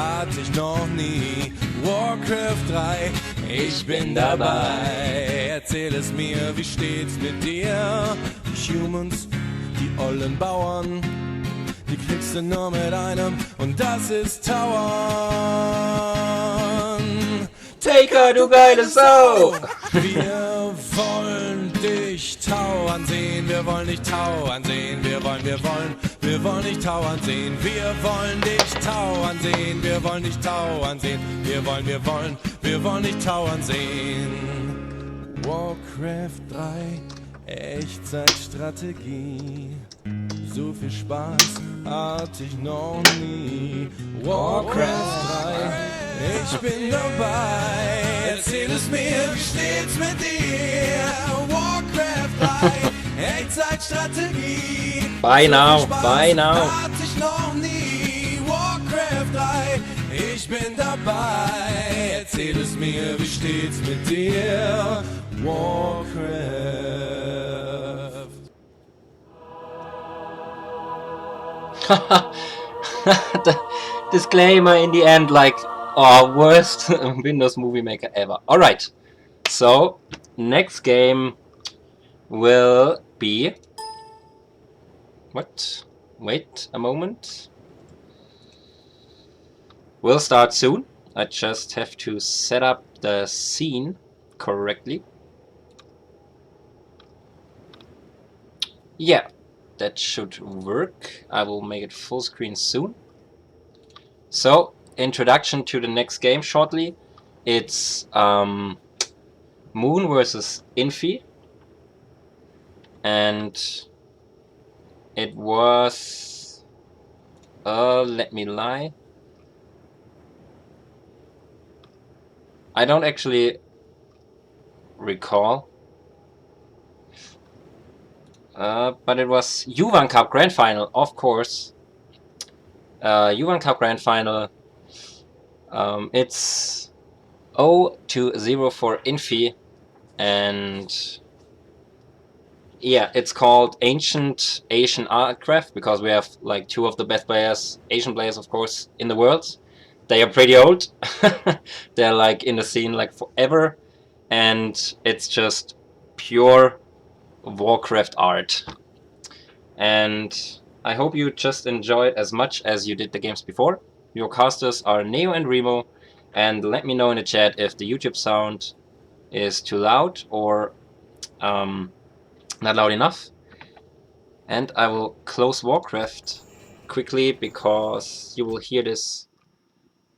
hatte ich noch nie. Warcraft 3, ich bin dabei. Erzähl es mir, wie steht's mit dir? Die Humans, die ollen Bauern, die kriegst du nur mit einem und das ist Tauern. Taker, du geile Sau! Wir wollen dich tauern sehen, wir wollen dich tauern sehen, wir wollen nicht tauern sehen, wir wollen dich tauern sehen, wir wollen dich tauern sehen, wir wollen dich tauern sehen. Warcraft 3, Echtzeitstrategie, so viel Spaß hatte ich noch nie. Warcraft 3, ich bin dabei, erzähl es mir, wie steht's mit dir? Warcraft 3, Echtzeitstrategie. Buy now, so viel Spaß buy now. hatte ich noch nie. Warcraft 3, ich bin dabei, erzähl es mir, wie steht's mit dir? Warcraft. The disclaimer in the end, like, oh, worst Windows Movie Maker ever. Alright, so next game will be... What? Wait a moment. We'll start soon. I just have to set up the scene correctly. Yeah, that should work. I will make it full screen soon. So, introduction to the next game shortly. It's Moon versus Infi. And it was... let me lie. I don't actually recall. But it was Yuwan Cup Grand Final, of course. Yuwan Cup Grand Final. It's 0-0 for Infi, and yeah, it's called Ancient Asian ArtCraft because we have like two of the best players, Asian players, of course, in the world. They are pretty old. They're like in the scene like forever, and it's just pure Warcraft art. And I hope you just enjoyed as much as you did the games before. Your casters are Neo and Remo, and let me know in the chat if the YouTube sound is too loud or not loud enough. And I will close Warcraft quickly because you will hear this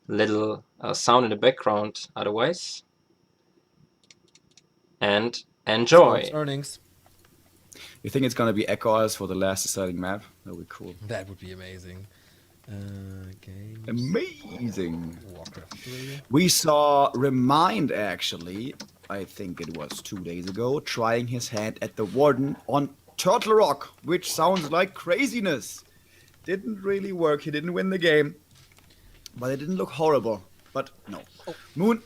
little sound in the background otherwise. And enjoy. Earnings. You think it's gonna be Echoes for the last deciding map? That would be cool. That would be amazing. Games. Amazing. Warcraft 3. We saw Remind actually, I think it was 2 days ago, trying his hand at the Warden on Turtle Rock, which sounds like craziness. Didn't really work, he didn't win the game. But it didn't look horrible. But no. Oh. Moon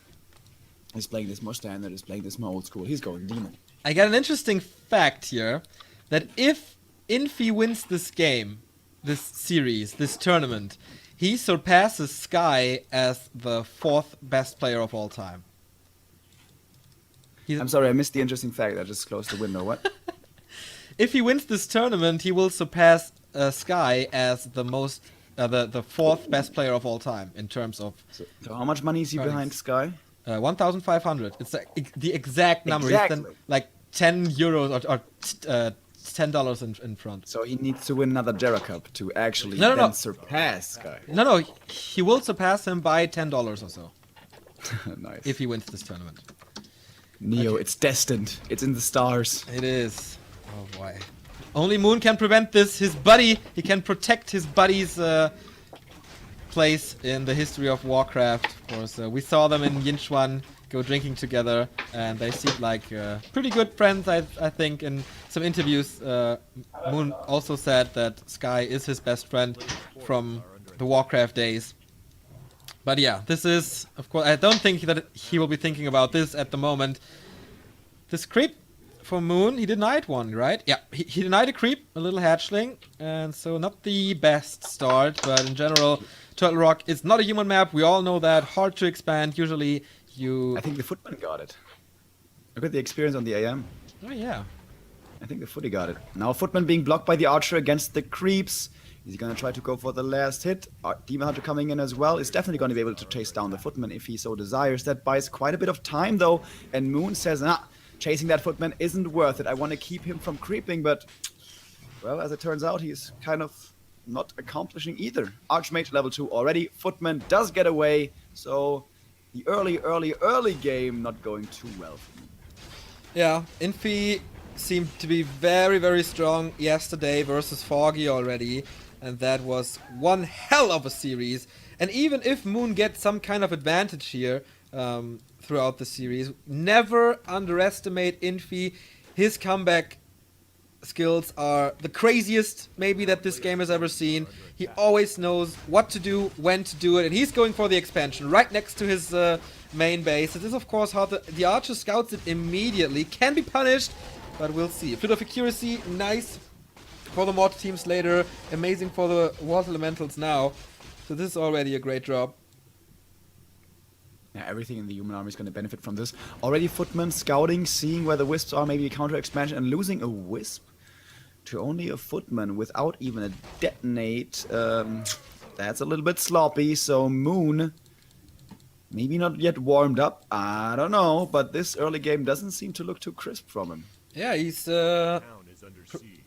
is playing this more standard, is playing this more old school. He's going demon. I got an interesting fact here, that if Infi wins this game, this series, this tournament, he surpasses Sky as the 4th best player of all time. I'm sorry, I missed the interesting fact. I just closed the window. What? If he wins this tournament, he will surpass Sky as the most, the 4th best player of all time in terms of. So how much money is he behind Sky? 1,500. It's the exact number. Exactly. He's then like 10 euros or $10 in front. So he needs to win another Jera Cup to actually surpass Sky. No, he will surpass him by $10 or so. Nice. If he wins this tournament. Neo, Okay. it's destined. It's in the stars. It is. Oh boy. Only Moon can prevent this. His buddy, he can protect his buddy's place in the history of Warcraft. Of course, we saw them in Yinchuan go drinking together, and they seem like pretty good friends. I think in some interviews, Moon also said that Sky is his best friend from the Warcraft days. But yeah, this is, of course, I don't think that he will be thinking about this at the moment. This creep for Moon, he denied one, right? Yeah, he denied a creep, a little hatchling, and so not the best start, but in general, Turtle Rock is not a human map. We all know that. Hard to expand. Usually, you. I think the footman got it. Look at the experience on the AM. Oh yeah. I think the footy got it. Now footman being blocked by the archer against the creeps. Is he gonna try to go for the last hit? Demon Hunter coming in as well is definitely gonna be able to chase down the footman if he so desires. That buys quite a bit of time though. And Moon says, nah, chasing that footman isn't worth it. I want to keep him from creeping, but well, as it turns out, he's kind of not accomplishing either. Archmage level 2 already. Footman does get away, so the early game not going too well for me. Yeah, Infi seemed to be very, very strong yesterday versus Foggy already, and that was one hell of a series. And even if Moon gets some kind of advantage here throughout the series, never underestimate Infi. His comeback skills are the craziest maybe that this game has ever seen. He always knows what to do, when to do it, and he's going for the expansion right next to his main base. This is of course how the archer scouts it immediately. Can be punished, but we'll see. A bit of accuracy, nice for the mod teams later, amazing for the water elementals now. So this is already a great job. Yeah, everything in the human army is going to benefit from this. Already footman scouting, seeing where the wisps are, maybe a counter expansion, and losing a wisp to only a footman without even a detonate. That's a little bit sloppy, so Moon maybe not yet warmed up. I don't know, but this early game doesn't seem to look too crisp from him. Yeah, he's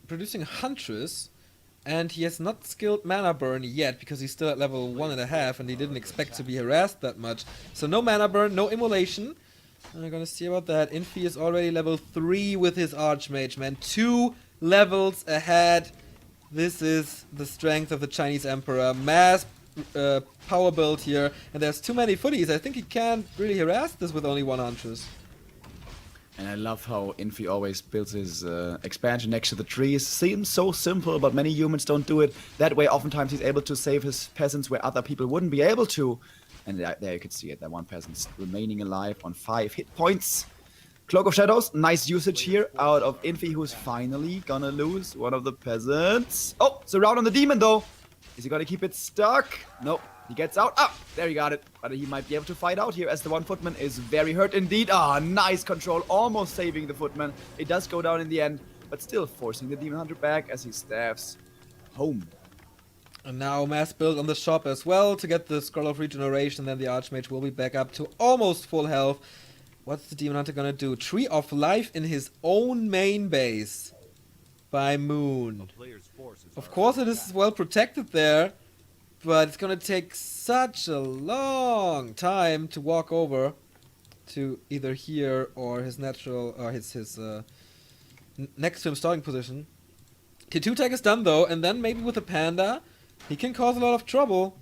producing Huntress, and he has not skilled Mana Burn yet because he's still at level 1.5 and he didn't expect to be harassed that much. So no Mana Burn, no Immolation. And we're gonna see about that. Infi is already level 3 with his Archmage, man. 2 levels ahead. This is the strength of the Chinese Emperor. Mass power build here, and there's too many footies. I think he can't really harass this with only 1 Huntress. And I love how Infi always builds his expansion next to the trees. Seems so simple, but many humans don't do it. That way, oftentimes he's able to save his peasants where other people wouldn't be able to. And there you can see it, that one peasant's remaining alive on 5 hit points. Cloak of Shadows, nice usage here out of Infi, who's finally gonna lose one of the peasants. Oh, surround on the demon though. Is he gonna keep it stuck? Nope. He gets out. Ah, there he got it. But he might be able to fight out here as the one footman is very hurt indeed. Ah, nice control. Almost saving the footman. It does go down in the end, but still forcing the demon hunter back as he staffs home. And now mass build on the shop as well to get the Scroll of Regeneration. Then the Archmage will be back up to almost full health. What's the demon hunter gonna do? Tree of Life in his own main base by Moon. Of course it is well protected there, but it's gonna take such a long time to walk over to either here or his natural, or his next to him starting position. T2 tag is done though, and then maybe with a panda, he can cause a lot of trouble.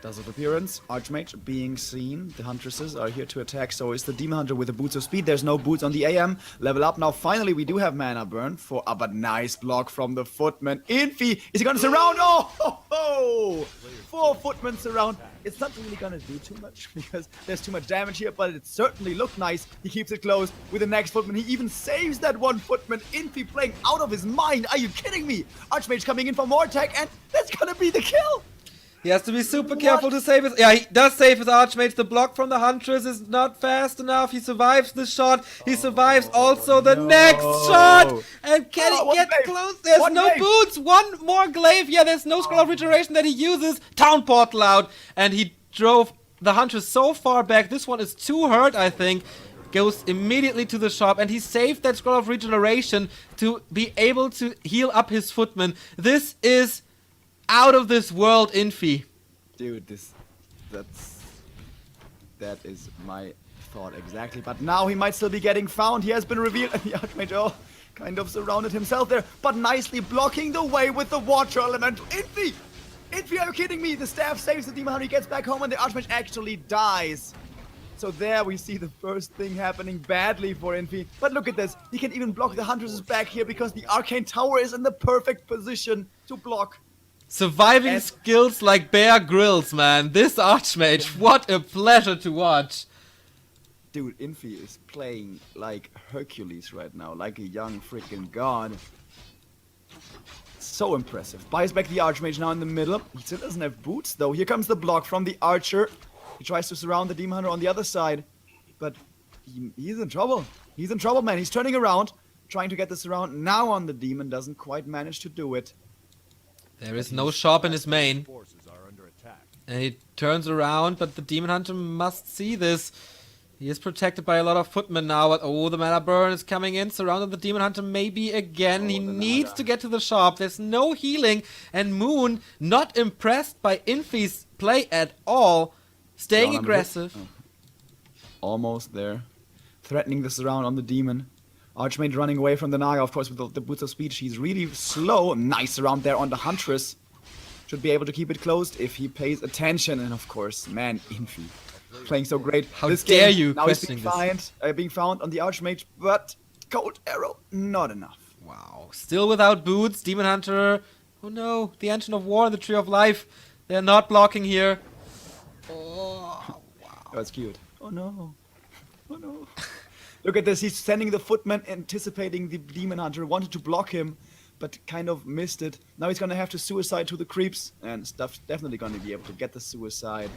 Dazzled appearance, Archmage being seen. The Huntresses are here to attack, so is the Demon Hunter with the Boots of Speed. There's no boots on the AM. Level up now. Finally, we do have Mana Burn for a but nice block from the Footman. Infi, is he gonna surround? Oh, ho, ho. 4 Footmen surround. It's not really gonna do too much because there's too much damage here, but it certainly looked nice. He keeps it close with the next Footman. He even saves that one Footman. Infi playing out of his mind. Are you kidding me? Archmage coming in for more attack, and that's gonna be the kill. He has to be super careful to save his... Yeah, he does save his Archmage. The block from the Huntress is not fast enough. He survives the shot. He survives also the next shot. And can he get close? There's no boots. One more glaive. Yeah, there's no Scroll of Regeneration that he uses. Town Portal out. And he drove the Huntress so far back. This one is too hurt, I think. Goes immediately to the shop. And he saved that Scroll of Regeneration to be able to heal up his Footman. This is... out of this world, Infi. Dude, that is my thought exactly. But now he might still be getting found. He has been revealed, and the Archmage kind of surrounded himself there, but nicely blocking the way with the Watcher Elemental. Infi! Infi, are you kidding me? The staff saves the Demon Hunter, he gets back home, and the Archmage actually dies. So there we see the first thing happening badly for Infi. But look at this. He can even block the Huntress back here because the Arcane Tower is in the perfect position to block. Surviving skills like Bear Grylls, man. This Archmage, what a pleasure to watch. Dude, Infi is playing like Hercules right now, like a young freaking god. So impressive. Buys back the Archmage now in the middle. He still doesn't have boots, though. Here comes the block from the Archer. He tries to surround the Demon Hunter on the other side. But he's in trouble. He's in trouble, man. He's turning around, trying to get the surround now on the Demon. Doesn't quite manage to do it. There is no shop in his main. And he turns around, but the Demon Hunter must see this. He is protected by a lot of footmen now, but oh, the mana burn is coming in, surrounded the Demon Hunter maybe again. He needs to get to the shop. There's no healing, and Moon, not impressed by Infi's play at all, staying aggressive. Almost there. Threatening the surround on the Demon. Archmage running away from the Naga, of course, with the Boots of Speed. He's really slow. Nice surround there on the Huntress. Should be able to keep it closed if he pays attention. And of course, man, Infi. Playing so great. How this dare game, you now he's questioning being found on the Archmage, but Cold Arrow, not enough. Wow. Still without boots, Demon Hunter. Oh no, the Engine of War and the Tree of Life. They're not blocking here. Oh, wow. Oh, that's cute. Oh no. Oh no. Look at this, he's sending the footman, anticipating the Demon Hunter, wanted to block him, but kind of missed it. Now he's gonna have to suicide to the creeps, and Stuff's definitely gonna be able to get the suicide.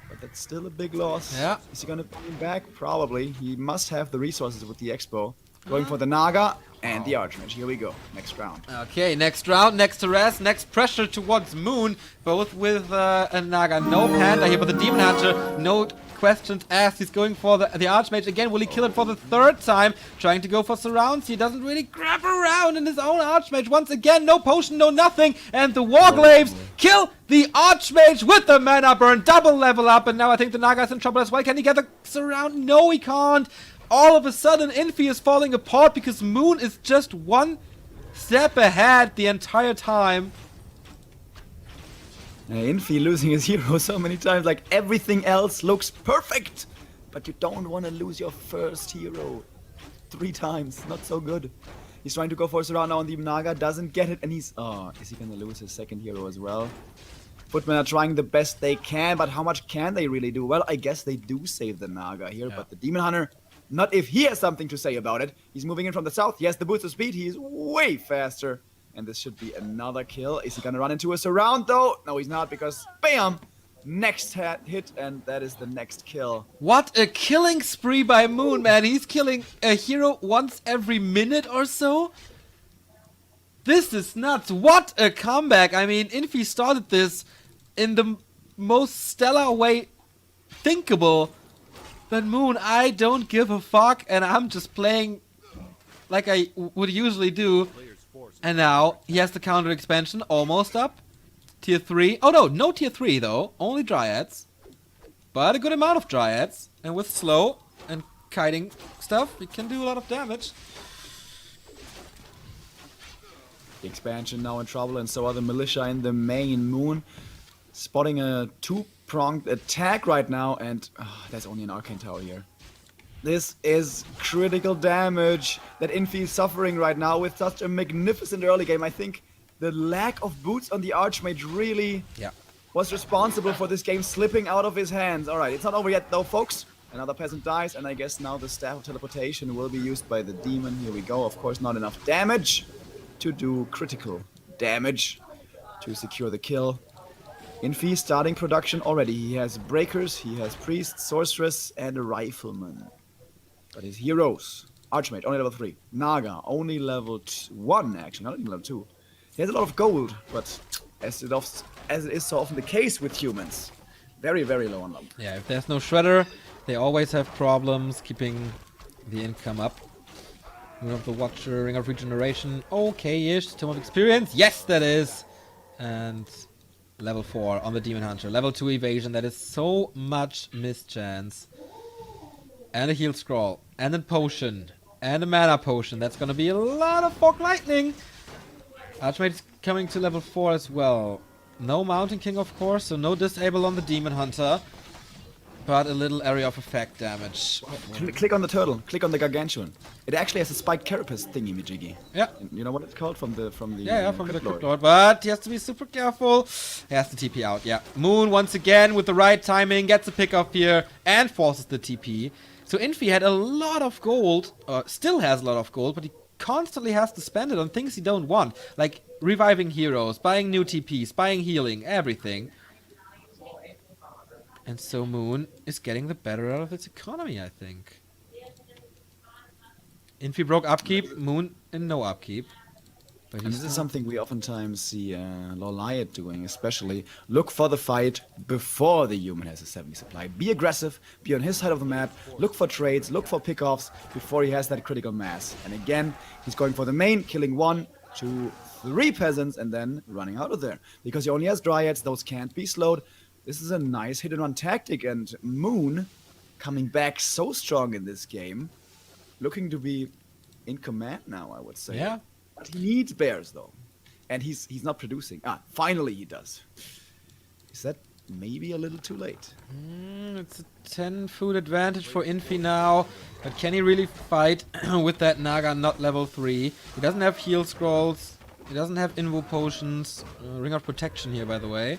But that's still a big loss. Yeah. Is he gonna bring him back? Probably. He must have the resources with the Expo. Going for the Naga and the Archmage. Here we go. Next round. Okay, next round, next harass, next pressure towards Moon, both with a Naga. No Panda here, but the Demon Hunter, no questions asked. He's going for the Archmage again. Will he kill it for the third time? Trying to go for surrounds. He doesn't really grab around in his own Archmage. Once again, no potion, no nothing. And the Warglaves kill the Archmage with the mana burn. Double level up. And now I think the Naga's in trouble as well. Can he get the surround? No, he can't. All of a sudden, Infi is falling apart because Moon is just one step ahead the entire time. Infi losing his hero so many times, like everything else looks perfect, but you don't want to lose your first hero 3 times. Not so good. He's trying to go for a surround now on the Naga, doesn't get it, and he's... Oh, is he gonna lose his second hero as well? Footmen are trying the best they can, but how much can they really do? Well, I guess they do save the Naga here, but the Demon Hunter, not if he has something to say about it. He's moving in from the south. He has the boots of speed. He is way faster. And this should be another kill. Is he gonna run into a surround though? No, he's not, because bam! Next hit, and that is the next kill. What a killing spree by Moon, man. He's killing a hero once every minute or so. This is nuts. What a comeback. I mean, Infi started this in the most stellar way thinkable. But Moon, I don't give a fuck, and I'm just playing like I would usually do. And now he has the counter expansion almost up. Tier 3. Oh no, no tier 3 though. Only Dryads. But a good amount of Dryads. And with slow and kiting stuff, you can do a lot of damage. The expansion now in trouble, and so are the militia in the main. Moon spotting a 2-pronged attack right now, and there's only an Arcane Tower here. This is critical damage that Infi is suffering right now with such a magnificent early game. I think the lack of boots on the Archmage really was responsible for this game slipping out of his hands. Alright, it's not over yet though, folks. Another peasant dies, and I guess now the Staff of Teleportation will be used by the Demon. Here we go. Of course, not enough damage to do critical damage to secure the kill. Infi starting production already. He has Breakers, he has Priest, Sorceress, and a Rifleman. But his heroes, Archmage, only level 3. Naga, only level 1, actually, not even level 2. He has a lot of gold, but as it is so often the case with humans, very, very low on level. Yeah, if there's no Shredder, they always have problems keeping the income up. Ring of the Watcher, Ring of Regeneration, okay-ish. Tome of Experience, yes, that is. And level 4 on the Demon Hunter. Level 2 Evasion, that is so much mischance. And a heal scroll, and a potion, and a mana potion. That's gonna be a lot of Fog Lightning. Archmage is coming to level 4 as well. No Mountain King, of course, so no disable on the Demon Hunter. But a little area of effect damage. Click on the turtle, click on the Gargantuan. It actually has a spiked carapace thingy-majiggy. Yeah. You know what it's called? From the Crypt Crypt Lord. Lord. But he has to be super careful. He has to TP out, yeah. Moon, once again, with the right timing, gets a pick off here and forces the TP. So Infi had a lot of gold, still has a lot of gold, but he constantly has to spend it on things he don't want. Like reviving heroes, buying new TPs, buying healing, everything. And so Moon is getting the better out of its economy, I think. Infi broke upkeep, Moon in no upkeep. But And this is something we oftentimes see Loliot doing, especially look for the fight before the human has a 70 supply. Be aggressive, be on his side of the map, look for trades, look for pickoffs before he has that critical mass. And again, he's going for the main, killing 1, 2, 3 peasants and then running out of there. Because he only has dryads, those can't be slowed. This is a nice hit and run tactic, and Moon coming back so strong in this game, looking to be in command now, I would say. Yeah. But he needs bears, though. And he's not producing. Finally he does. Is that maybe a little too late? It's a 10 food advantage for Infi now. But can he really fight with that Naga not level 3? He doesn't have heal scrolls. He doesn't have invo potions. Ring of protection here, by the way.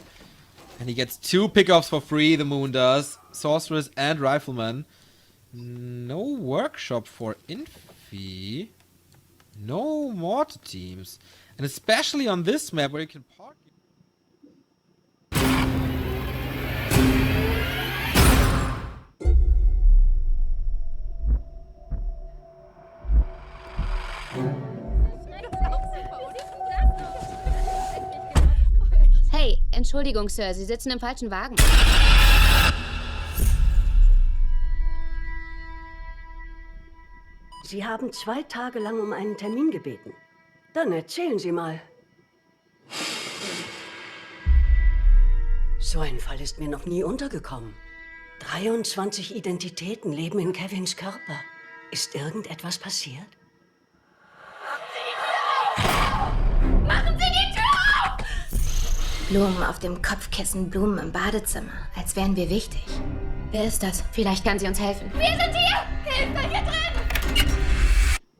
And he gets 2 pickoffs for free, the Moon does. Sorceress and Rifleman. No workshop for Infi. No mortar teams. And especially on this map where you can park. Hey, Entschuldigung, Sir, Sie sitzen im falschen Wagen. Sie haben 2 Tage lang um einen Termin gebeten. Dann erzählen Sie mal. So ein Fall ist mir noch nie untergekommen. 23 Identitäten leben in Kevins Körper. Ist irgendetwas passiert? Machen Sie die Tür auf! Blumen auf dem Kopfkissen, Blumen im Badezimmer. Als wären wir wichtig. Wer ist das? Vielleicht kann sie uns helfen. Wir sind hier! Hilfe, hier drin!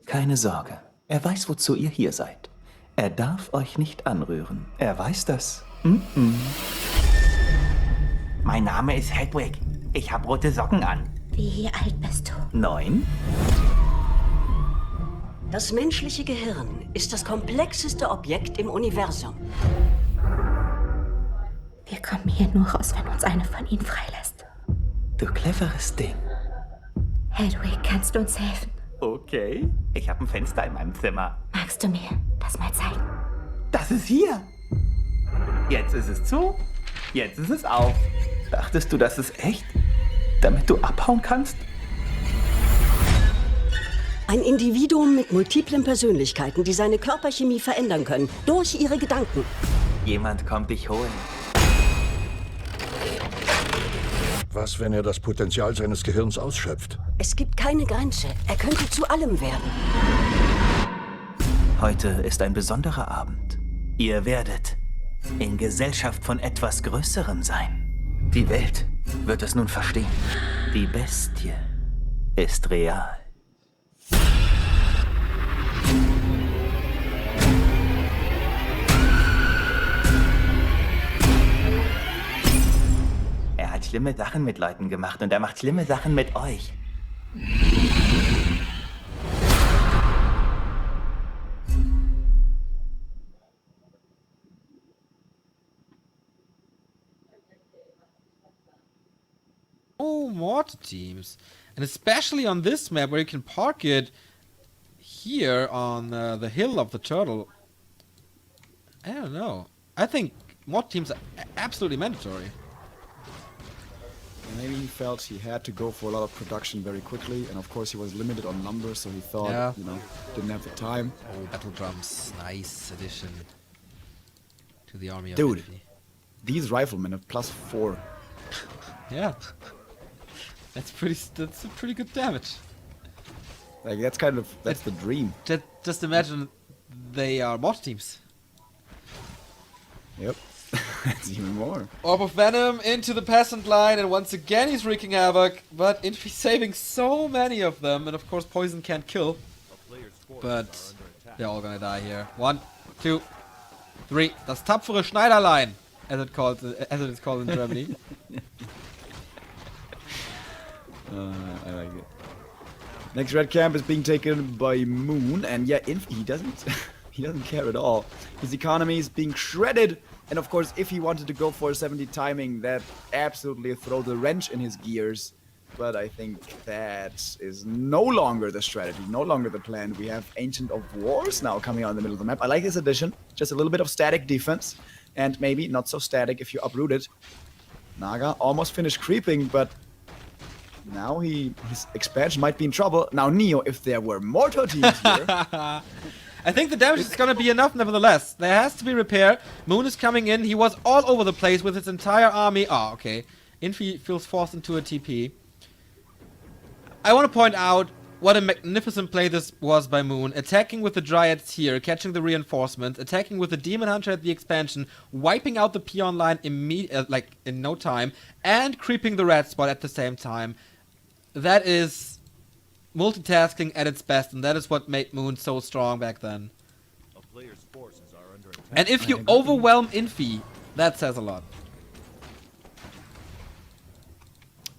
Keine Sorge. Er weiß, wozu ihr hier seid. Er darf euch nicht anrühren. Er weiß das. Mein Name ist Hedwig. Ich habe rote Socken an. Wie alt bist du? 9. Das menschliche Gehirn ist das komplexeste Objekt im Universum. Wir kommen hier nur raus, wenn uns eine von ihnen freilässt. Du cleveres Ding. Hedwig, kannst du uns helfen? Okay. Ich habe ein Fenster in meinem Zimmer. Magst du mir das mal zeigen? Das ist hier. Jetzt ist es zu. Jetzt ist es auf. Dachtest du, das ist echt? Damit du abhauen kannst? Ein Individuum mit multiplen Persönlichkeiten, die seine Körperchemie verändern können. Durch ihre Gedanken. Jemand kommt dich holen. Was, wenn er das Potenzial seines Gehirns ausschöpft? Es gibt keine Grenze. Er könnte zu allem werden. Heute ist ein besonderer Abend. Ihr werdet in Gesellschaft von etwas Größerem sein. Die Welt wird es nun verstehen. Die Bestie ist real. Er hat schlimme Sachen mit Leuten gemacht und er macht schlimme Sachen mit euch. Oh, mortar teams. And especially on this map where you can park it here on the hill of the turtle. I don't know. I think mortar teams are absolutely mandatory. Maybe he felt he had to go for a lot of production very quickly, and of course he was limited on numbers, so he thought, didn't have the time. Oh, battle drums. Nice addition to the army of Dude, Infi. these riflemen have +4. Yeah. That's a pretty good damage. Like, that's the dream. Just imagine they are mortar teams. Yep. That's even more. Orb of Venom into the peasant line, and once again he's wreaking havoc, but Infi saving so many of them, and of course poison can't kill. But they're all gonna die here. 1, 2, 3. Das tapfere Schneiderlein, as it is called in Germany. I like it. Next red camp is being taken by Moon, and yeah, Infi, he doesn't he doesn't care at all. His economy is being shredded, and of course, if he wanted to go for a 70 timing, that absolutely throw the wrench in his gears. But I think that is no longer the strategy, no longer the plan. We have Ancient of Wars now coming out in the middle of the map. I like this addition, just a little bit of static defense, and maybe not so static if you uproot it. Naga almost finished creeping, but now his expansion might be in trouble. Now Neo, if there were mortar teams here... I think the damage is gonna be enough nevertheless. There has to be repair. Moon is coming in. He was all over the place with his entire army. Oh, okay. Infi feels forced into a TP. I want to point out what a magnificent play this was by Moon. Attacking with the Dryads here, catching the reinforcements, attacking with the Demon Hunter at the expansion, wiping out the Peon line like in no time, and creeping the red spot at the same time. That is multitasking at its best, and that is what made Moon so strong back then. And if you overwhelm Infi, that says a lot.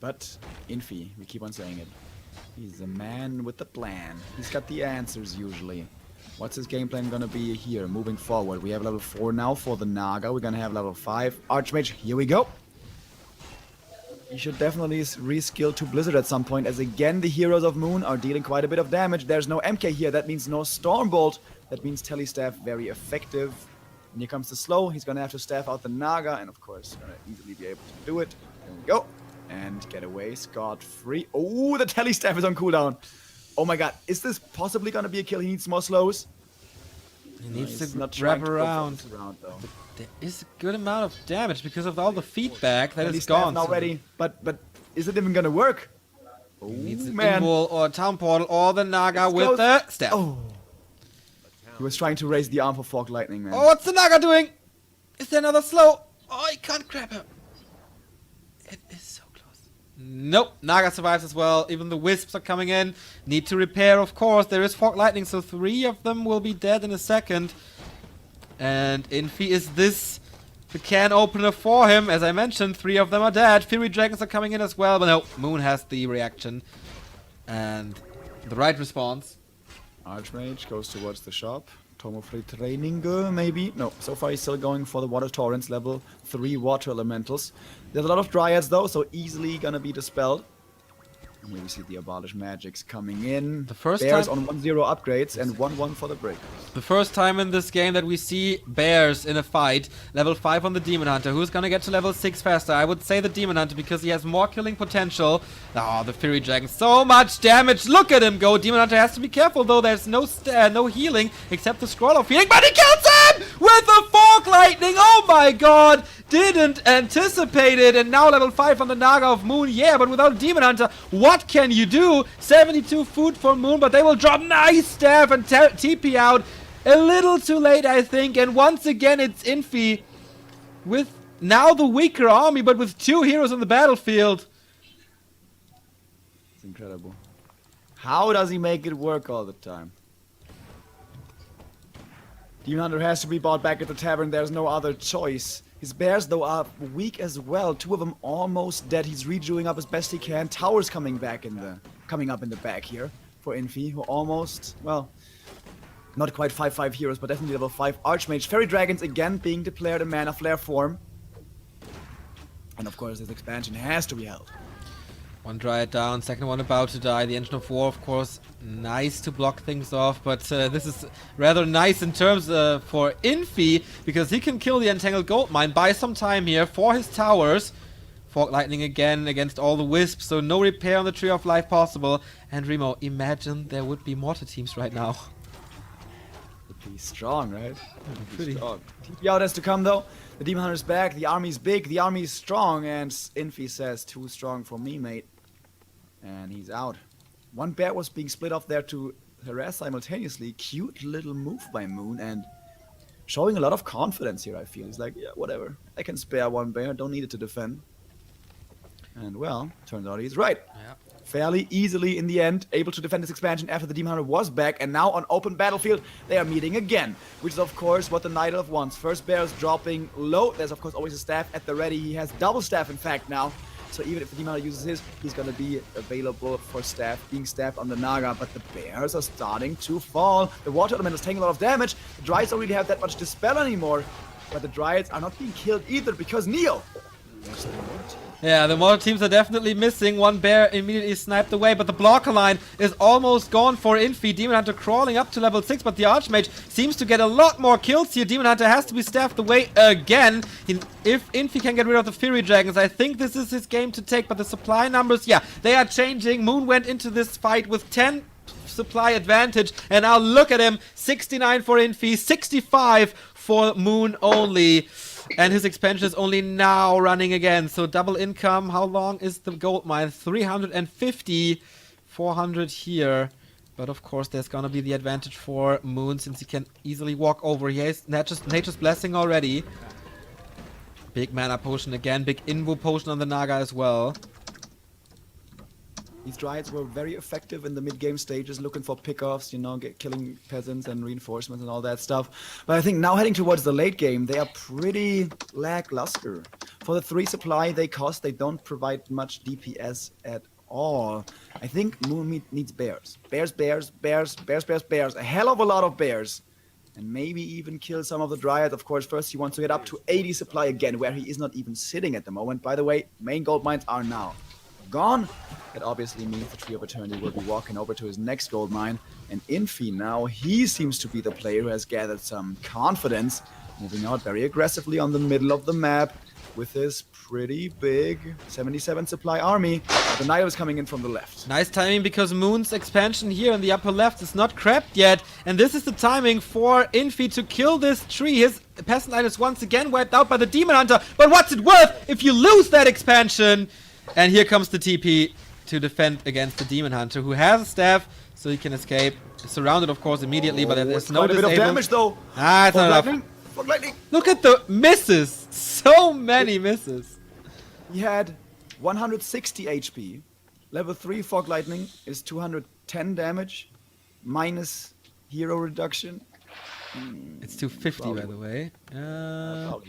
But Infi, we keep on saying it. He's a man with a plan. He's got the answers usually. What's his game plan gonna be here moving forward? We have level 4 now for the Naga. We're gonna have level 5. Archmage, here we go. He should definitely reskill to Blizzard at some point, as again the heroes of Moon are dealing quite a bit of damage. There's no MK here, that means no Stormbolt. That means Telestaff very effective. And here comes the slow. He's gonna have to staff out the Naga, and of course gonna easily be able to do it. There we go. And get away scot-free. Oh, the Telestaff is on cooldown. Oh my god, is this possibly gonna be a kill? He needs more slows. He needs to wrap around. There is a good amount of damage because of all the feedback that is gone. Now ready, but is it even gonna work? Oh, he needs an man. Invul or a Town Portal or the Naga with the staff. Oh. He was trying to raise the arm for Fog Lightning, man. Oh, what's the Naga doing? Is there another slow? Oh, he can't grab him. It is so close. Nope, Naga survives as well. Even the Wisps are coming in. Need to repair, of course. There is Fog Lightning, so 3 of them will be dead in a second. And Infi is the can opener for him. As I mentioned, 3 of them are dead. Fury Dragons are coming in as well, but no, Moon has the reaction. And the right response. Archmage goes towards the shop. Tomofree training, maybe? No, so far he's still going for the Water Torrents, level 3 water elementals. There's a lot of Dryads though, so easily gonna be dispelled. And here we see the Abolished Magics coming in. The first Bears time on 1-0 upgrades and 1-1 for the Breakers. The first time in this game that we see Bears in a fight. Level 5 on the Demon Hunter. Who's gonna get to level 6 faster? I would say the Demon Hunter because he has more killing potential. Oh, the Fury Dragon. So much damage. Look at him go. Demon Hunter has to be careful though. There's no healing except the Scroll of Healing. But he kills him with the Fog Lightning. Oh my god. Didn't anticipate it. And now level 5 on the Naga of Moon. Yeah, but without Demon Hunter, what can you do? 72 food for Moon, but they will drop nice staff and TP out. A little too late, I think. And once again, it's Infi with now the weaker army, but with 2 heroes on the battlefield. It's incredible. How does he make it work all the time? Demon Hunter has to be bought back at the tavern. There's no other choice. His bears, though, are weak as well. 2 of them almost dead. He's redoing up as best he can. Towers coming up in the back here for Infi, who almost, well, not quite 5-5 heroes, but definitely level 5 Archmage. Fairy Dragons again being declared in Mana Flare form. And of course, this expansion has to be held. One Dryad down, second one about to die. The Engine of War, of course, nice to block things off, but this is rather nice in terms for Infi, because he can kill the Entangled Goldmine, buy some time here for his towers. Fog Lightning again against all the Wisps, so no repair on the Tree of Life possible. And Remo, imagine there would be mortar teams right now. Would be strong, right? Pretty strong. TP out has to come though. The Demon Hunter's back, the army's big, the army's strong, and Infi says, too strong for me, mate. And he's out. One bear was being split off there to harass simultaneously. Cute little move by Moon, and showing a lot of confidence here, I feel. He's like, yeah, whatever. I can spare one bear, don't need it to defend. And well, turns out he's right. Yeah. Fairly easily in the end, able to defend this expansion after the Demon Hunter was back, and now on open battlefield, they are meeting again. Which is of course what the Night Elf wants. First bear is dropping low. There's of course always a staff at the ready. He has double staff in fact now. So even if the Demon Hunter uses his, he's gonna be available for being stabbed on the Naga. But the bears are starting to fall. The water element is taking a lot of damage. The Dryads don't really have that much dispel anymore. But the Dryads are not being killed either because Neo. Yeah, the mortar teams are definitely missing. One bear immediately sniped away, but the blocker line is almost gone for Infi. Demon Hunter crawling up to level 6, but the Archmage seems to get a lot more kills here. Demon Hunter has to be staffed away again. If Infi can get rid of the Fury Dragons, I think this is his game to take, but the supply numbers, yeah, they are changing. Moon went into this fight with 10 supply advantage, and now look at him. 69 for Infi, 65 for Moon only. And his expansion is only now running again. So double income. How long is the gold mine? 350. 400 here. But of course there's gonna be the advantage for Moon since he can easily walk over. He has Nature's Blessing already. Big mana potion again. Big Invo potion on the Naga as well. These Dryads were very effective in the mid-game stages, looking for pickoffs, you know, killing peasants and reinforcements and all that stuff. But I think now heading towards the late game, they are pretty lackluster. For the 3 supply they cost, they don't provide much DPS at all. I think Moon needs bears. Bears. A hell of a lot of bears. And maybe even kill some of the Dryads. Of course, first he wants to get up to 80 supply again, where he is not even sitting at the moment. By the way, main gold mines are now gone. That obviously means the Tree of Eternity will be walking over to his next gold mine. And Infi now, he seems to be the player who has gathered some confidence, moving out very aggressively on the middle of the map with his pretty big 77 supply army. The Knight is coming in from the left. Nice timing because Moon's expansion here in the upper left is not crapped yet. And this is the timing for Infi to kill this tree. His peasant line is once again wiped out by the Demon Hunter. But what's it worth if you lose that expansion? And here comes the TP to defend against the Demon Hunter, who has a staff, so he can escape. Surrounded, of course, immediately, but there's no quite a bit of damage, though. Ah, it's not enough. Fog lightning. Look at the misses! So many misses. He had 160 HP. Level 3 Fog Lightning is 210 damage, minus hero reduction. It's 250, by the way. No,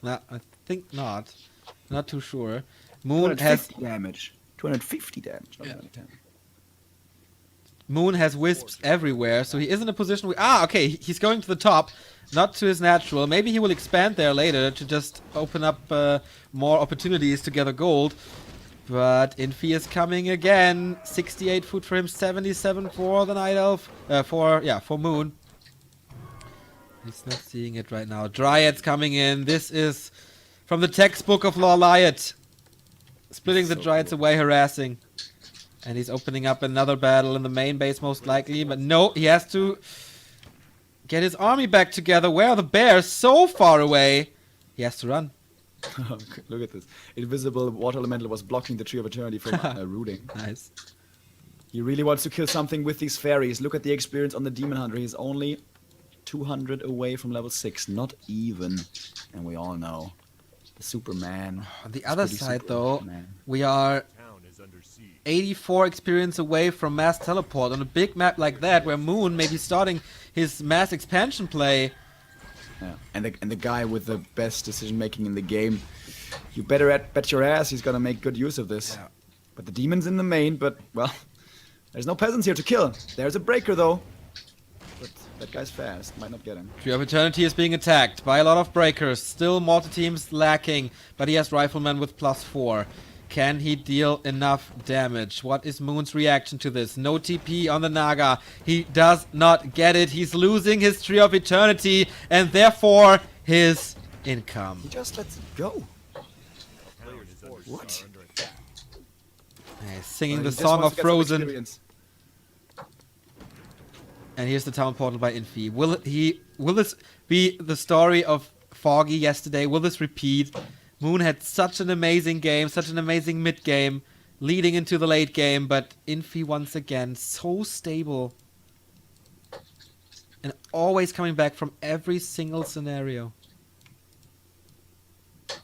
I think not. Not too sure. Moon has damage. 250 damage. Not 110. Moon has wisps everywhere, so he is in a position where... okay, he's going to the top, not to his natural. Maybe he will expand there later to just open up more opportunities to gather gold. But Infi is coming again. 68 food for him, 77 for the Night Elf. For Moon. He's not seeing it right now. Dryads coming in. This is from the textbook of Lore Lyot. Splitting the Dryads away, harassing. And he's opening up another battle in the main base most likely. But no, he has to get his army back together. Where are the bears? So far away. He has to run. Look at this. Invisible water elemental was blocking the Tree of Eternity from rooting. Nice. He really wants to kill something with these fairies. Look at the experience on the Demon Hunter. He's only 200 away from level 6. Not even. And we all know. Superman. On the other side, though, we are 84 experience away from mass teleport on a big map like that, where Moon may be starting his mass expansion play. Yeah, and the guy with the best decision making in the game, you better bet your ass he's gonna make good use of this. Yeah. But the demon's in the main, but well, there's no peasants here to kill. There's a breaker though. But that guy's fast, might not get him. Tree of Eternity is being attacked by a lot of breakers. Still mortar teams lacking, but he has Rifleman with +4. Can he deal enough damage? What is Moon's reaction to this? No TP on the Naga. He does not get it. He's losing his Tree of Eternity and therefore his income. He just lets it go. What? He's singing the song of Frozen. And here's the town portal by Infi. Will this be the story of Foggy yesterday? Will this repeat? Moon had such an amazing game, such an amazing mid game, leading into the late game, but Infi once again so stable and always coming back from every single scenario.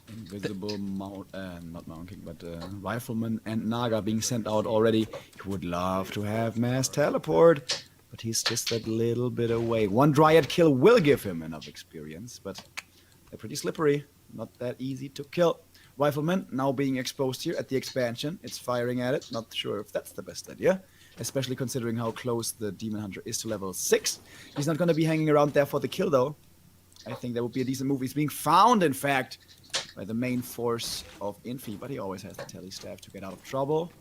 Invisible not Mount King, but Rifleman and Naga being sent out already. He would love to have mass teleport. But he's just that little bit away. One Dryad kill will give him enough experience, but they're pretty slippery. Not that easy to kill. rifleman now being exposed here at the expansion. It's firing at it. Not sure if that's the best idea, especially considering how close the Demon Hunter is to level 6. He's not going to be hanging around there for the kill, though. I think that would be a decent move. He's being found, in fact, by the main force of Infi, but he always has the tele staff to get out of trouble.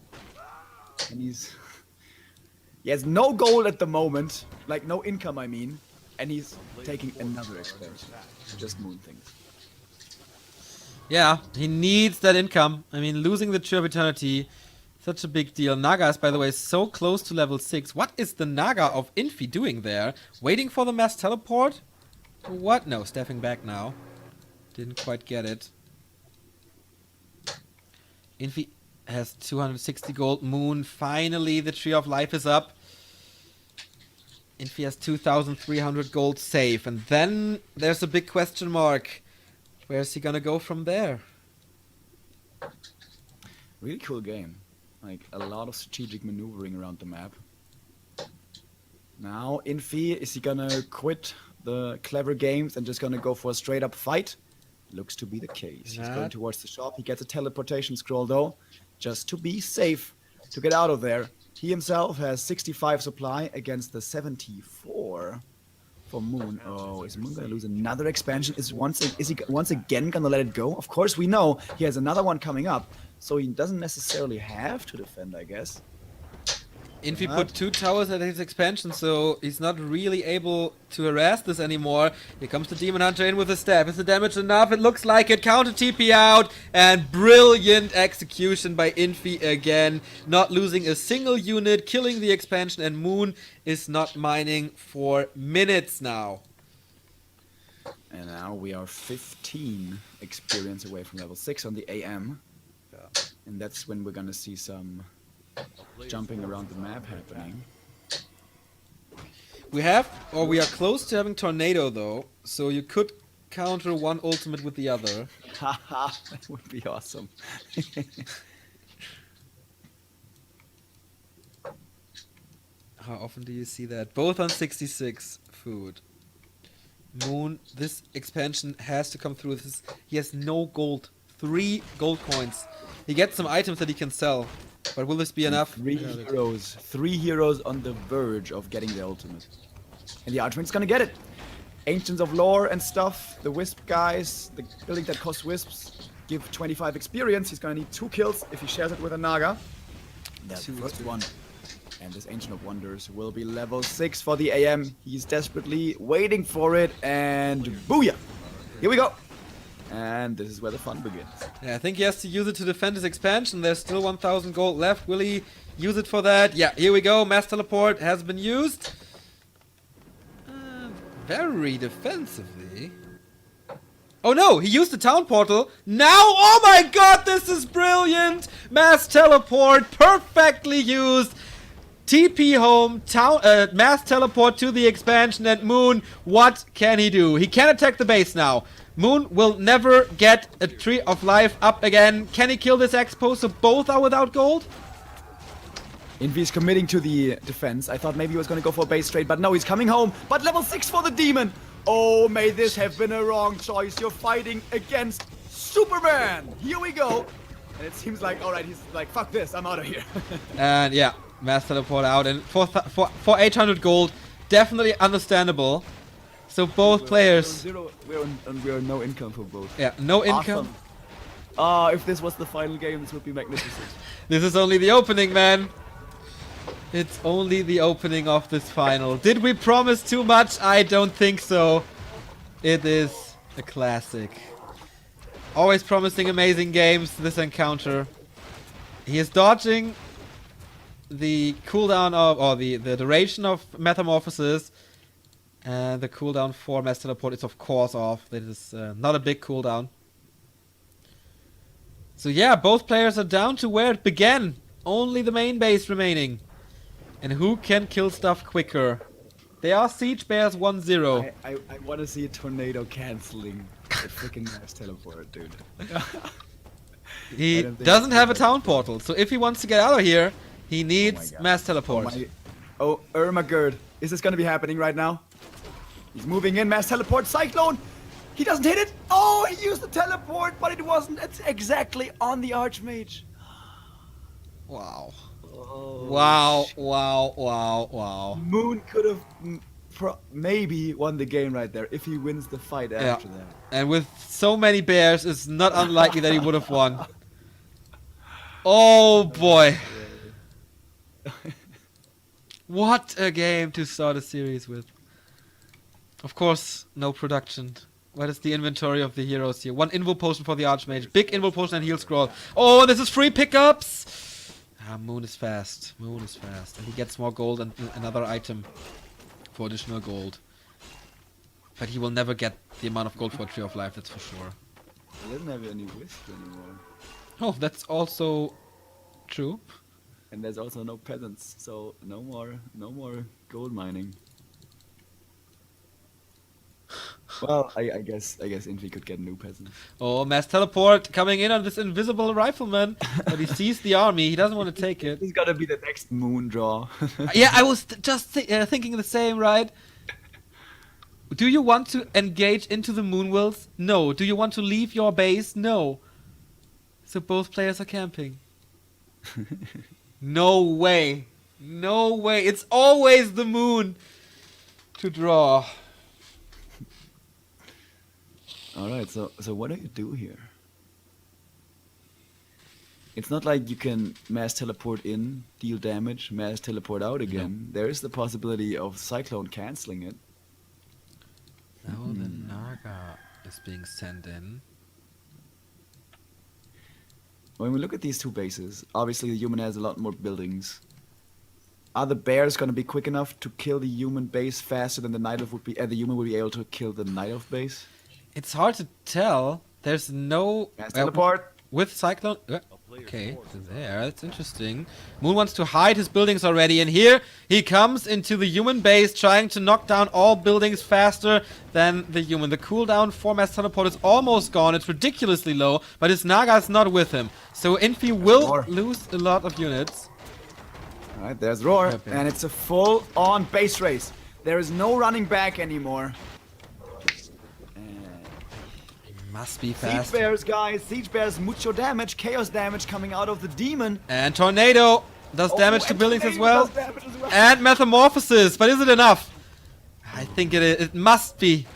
And he has no gold at the moment, like no income, I mean, and he's taking another expansion. Just moon things. Yeah, he needs that income. I mean, losing the Tree of Eternity, such a big deal. Naga is, by the way, so close to level 6. What is the Naga of Infi doing there? Waiting for the mass teleport? What? No, stepping back now. Didn't quite get it. Infi has 260 gold. Moon, finally the Tree of Life is up. Infi has 2,300 gold safe. And then there's a big question mark. Where's he gonna go from there? Really cool game. Like, a lot of strategic maneuvering around the map. Now, Infi, is he gonna quit the clever games and just gonna go for a straight up fight? Looks to be the case. He's going towards the shop. He gets a teleportation scroll, though, just to be safe, to get out of there. He himself has 65 supply against the 74 for Moon. Oh, is Moon gonna lose another expansion? Is he once again gonna let it go? Of course, we know he has another one coming up, so he doesn't necessarily have to defend, I guess. Infi put 2 towers at his expansion, so he's not really able to harass this anymore. Here comes the Demon Hunter in with a staff. Is the damage enough? It looks like it. Counter TP out, and brilliant execution by Infi again. Not losing a single unit, killing the expansion, and Moon is not mining for minutes now. And now we are 15 experience away from level 6 on the AM. And that's when we're gonna see some jumping around the map happening. We are close to having Tornado though, so you could counter one ultimate with the other. Haha, that would be awesome. How often do you see that? Both on 66 food. Moon, this expansion has to come through. He has no gold. 3 gold coins. He gets some items that he can sell. But will this be enough? 3 heroes on the verge of getting the ultimate. And the Archmage's gonna get it. Ancients of Lore and stuff, the Wisp guys, the building that costs Wisps, give 25 experience. He's gonna need 2 kills if he shares it with a Naga. That's the first one. And this Ancient of Wonders will be level 6 for the AM. He's desperately waiting for it, and booyah! Here we go! And this is where the fun begins. Yeah, I think he has to use it to defend his expansion. There's still 1,000 gold left. Will he use it for that? Yeah, here we go. Mass teleport has been used. Very defensively. Oh no, he used the town portal. Now, oh my god, this is brilliant! Mass teleport, perfectly used. TP home, mass teleport to the expansion, and Moon, what can he do? He can attack the base now. Moon will never get a Tree of Life up again. Can he kill this Expo so both are without gold? Infi's committing to the defense. I thought maybe he was going to go for a base trade, but no, he's coming home. But level 6 for the demon. Oh, may this have been a wrong choice. You're fighting against Superman. Here we go. And it seems like, alright, he's like, fuck this, I'm out of here. And yeah, mass teleport out. And for 800 gold, definitely understandable. So both players... We're no income for both. Yeah, no income. Awesome. If this was the final game, this would be magnificent. This is only the opening, man. It's only the opening of this final. Did we promise too much? I don't think so. It is a classic. Always promising amazing games, this encounter. He is dodging the cooldown of, or the duration of Metamorphosis. And the cooldown for Mass Teleport is of course off. That is not a big cooldown. So yeah, both players are down to where it began. Only the main base remaining. And who can kill stuff quicker? They are Siege Bears 1-0. I want to see a tornado cancelling the freaking Mass Teleport, dude. He doesn't have a town portal, so if he wants to get out of here, he needs Mass Teleport. Irmagerd. Is this going to be happening right now? He's moving in. Mass Teleport. Cyclone. He doesn't hit it. Oh, he used the teleport, but it wasn't exactly on the Archmage. Wow. Oh, Wow. Moon could have maybe won the game right there if he wins the fight after that. And with so many bears, it's not unlikely that he would have won. Oh boy. What a game to start a series with. Of course, no production. What is the inventory of the heroes here? 1 Invo potion for the Archmage. Big Invo potion and heal scroll. Oh, this is free pickups! Moon is fast. And he gets more gold and another item for additional gold. But he will never get the amount of gold for a Tree of Life, that's for sure. He doesn't have any wisp anymore. Oh, that's also true. And there's also no peasants, so no more gold mining. Well, I guess Infi could get new peasants. Oh, mass teleport coming in on this invisible rifleman, but he sees the army. He doesn't want to take it. He's gotta be the next moon draw. Yeah, I was just thinking the same, right? Do you want to engage into the Moonwills? No. Do you want to leave your base? No. So both players are camping. No way. It's always the moon to draw. Alright, so what do you do here? It's not like you can mass teleport in, deal damage, mass teleport out again. No. There is the possibility of Cyclone cancelling it. Now the Naga is being sent in. When we look at these two bases, obviously the human has a lot more buildings. Are the bears gonna be quick enough to kill the human base faster than the Night Elf would be? The human would be able to kill the Night Elf base? It's hard to tell. There's no mass teleport with Cyclone. Okay, there. That's interesting. Moon wants to hide his buildings already, and here he comes into the human base, trying to knock down all buildings faster than the human. The cooldown for mass teleport is almost gone. It's ridiculously low, but his Naga's not with him, so Infi will lose a lot of units. All right, there's Roar, and it's a full-on base race. There is no running back anymore. Must be fast. Siege bears, guys. Siege bears, mucho damage, chaos damage coming out of the demon. And Tornado does damage to buildings as well. And Metamorphosis, but is it enough? I think it must be.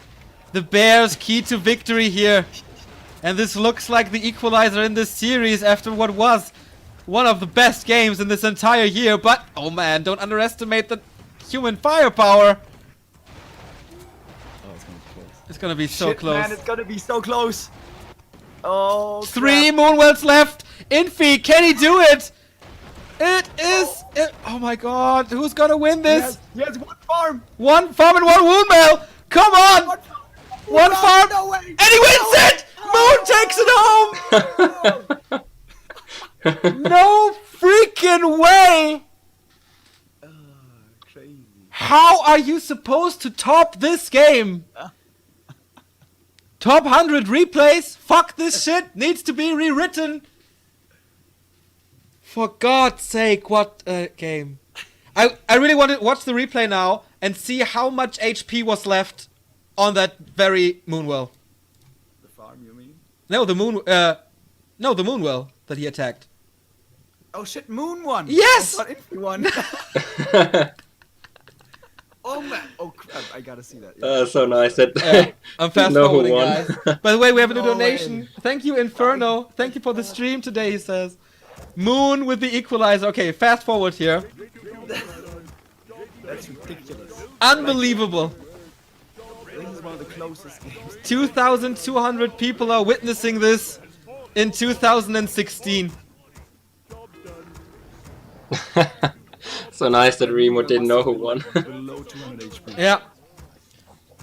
The bears' key to victory here. And this looks like the equalizer in this series after what was one of the best games in this entire year. But, oh man, don't underestimate the human firepower. It's gonna be so close. Man, it's gonna be so close. Oh, 3 Moonwells left. Infi, can he do it? It is. Oh my god, who's gonna win this? He has 1 farm. 1 farm and 1 Woundmail. Come on. 1 farm. No way. And he wins it. Moon takes it home. No freaking way. Crazy. How are you supposed to top this game? Top 100 replays? Fuck this shit! Needs to be rewritten! For God's sake, what a game. I really want to watch the replay now and see how much HP was left on that very Moonwell. The farm, you mean? No, the Moonwell that he attacked. Oh shit, Moon won! Yes! I thought Infi won. Oh man! Oh crap! I gotta see that. Yeah. So nice that I'm fast forwarding, guys. By the way, we have a new donation. Thank you, Inferno. Thank you for the stream today. He says, Moon with the equalizer. Okay, fast forward here. That's ridiculous. Unbelievable. This is one of the closest games. 2,200 people are witnessing this in 2016. So nice that Remo didn't know who won. Yeah.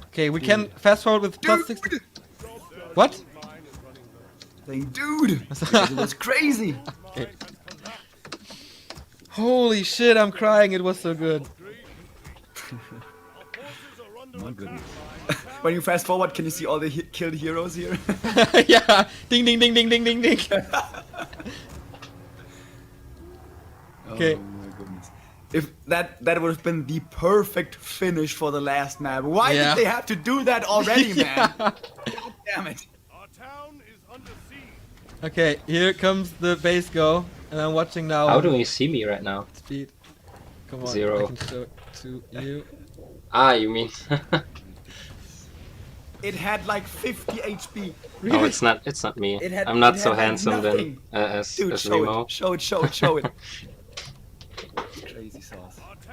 Okay, we can fast forward with plus 60. What? Saying, dude, it was crazy. Okay. Holy shit, I'm crying. It was so good. My goodness. When you fast forward, can you see all the killed heroes here? Yeah. Ding, ding, ding, ding, ding, ding, ding. Okay. Oh my goodness. If that would have been the perfect finish for the last map. Why did they have to do that already, man? damn it. Okay, here comes the base go, and I'm watching now. How do you see me right now? Speed. Come on, 0. I can show it to you. Ah, you mean? It had like 50 HP. Oh, it's not me. It had, I'm not it so had, like, handsome then nothing. as Dude, as show Remo. it, show it, show it, show it. Crazy sauce.